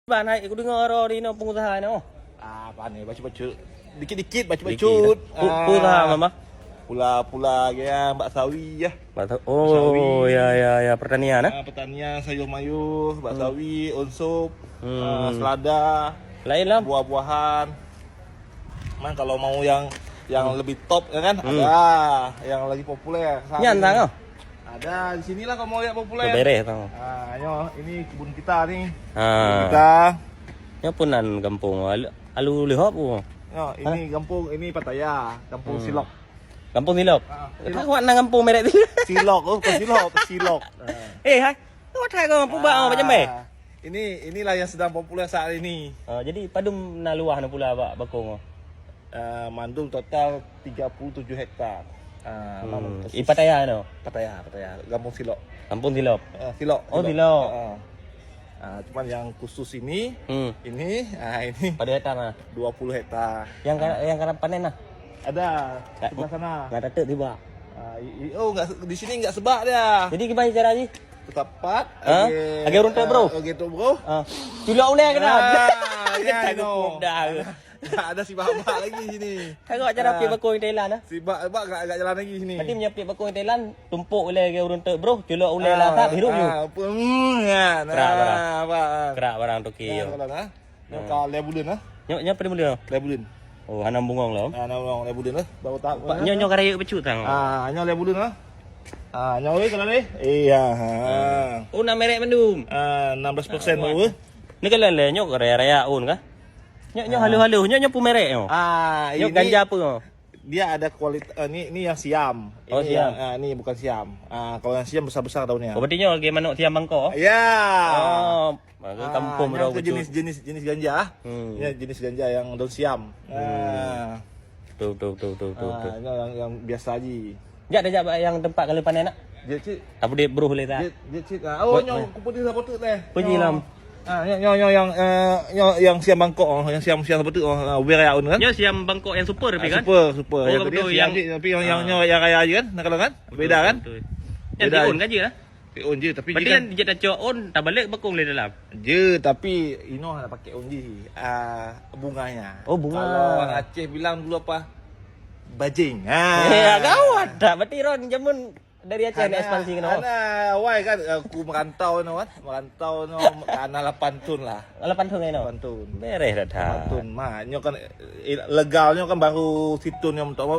Bạn hay aku dengar orang di no pengusaha no. Panik baca-baca. Dikit-dikit baca-baca. Pengusaha mama. Pula-pula ya Mbak Sawi ya. Oh ya pertanian Pertanian sayur mayur, Mbak Sawi, unsur, selada, Lain lah. buah-buahan. Man kalau mau yang lebih top ya kan? Ada yang lagi populer. Nyantang oh. Ada di sinilah kalau mau lihat populer. Beres tau. Ayo, ini kebun kita nih. Kebun Ah. kita. Nya punan kampung alu lihop po. Yo, ini kampung ini Pattaya, kampung Silok. Kampung Silop. Silok. Kau nang kampung merek tu. Silok, bukan Silok, Silok. Hai. Kau thai kau kampung ba macam be? Inilah yang sedang populer saat ini. Jadi padum na luah na pula ba bakong. Mandum total 37 hektar. Pattaya no. Pattaya, kampung Silok. Kampung Silop. Silok. Oh, Silok. Cuman yang khusus ini, ini Pada hektar nah. 20 hektar. Yang karena panen nah. Ada sebelah sana. Enggak ada tiba. Enggak di sini enggak sebak dia. Jadi gimana caranya? Tepat. Agak runtuh, bro. Gitu, bro. Tulak uleh kena. Ya, Aku dah. Ada si Bak lagi sini. Tengok cara pergi bakung Thailand ah. Si Bak agak jalan lagi sini. Nanti menyapit bakung Thailand tumpuk oleh ke runtuh, bro. Tulak uleh lah tak hirup you. Ya. Kerak barang Tokyo. Kalau lebulun ah. Nyok pada mula. Lebulun. Oh, hanam bungang lah. Nong lebulun lah. Baru tak. Nyok karaya pecut tang. Nyok lebulun ah. Nyok ni kalau ni. Iya. Oh, na merek mendum. 16% baru. Ni kalau le nyok raya-raya un kah? Nyok halu-halu, nyok pu merek oh. Nyok ganja apa oh? Dia ada kualitas ini yang siam. Oh, siam. Ini bukan siam. Kalau yang siam besar-besar daunnya. Oh, berarti nyok ge manuk tiam bangko. Ya. Oh, kampung bro itu jenis ganja. Ya, jenis ganja yang daun siam. Tuh. Yang biasa aja. Jak ada yang tempat kalau panen nak. Dia cik. Apa dia bro boleh tak? Dia cik. Oh, nyong kuputih sapotut leh. Puji lam. Yang siam Bangkok, yang siam sapotut Wiraun kan? Nya siam Bangkok yang super tapi kan? Super. Oh, betul, Tapi yang raya aja kan? Nak kalau kan? Beda kan? Yang diun kan je lah. On je tapi berarti kan dia dah cok on tak balik bakung le dalam. Je tapi Ino nak pakai on je. Bunganya. Oh, bunga. Kalau orang Aceh bilang dulu apa? Bajing. Gawat dah. Berarti Ron jamun dari Aceh ni ekspansi kena. Why kan aku merantau no kan? Merantau no kana 8 tahun lah. 8 tahun ni no. 8 tahun. Beres dah. 8 tahun mah. Nyo kan legalnya kan baru situ yang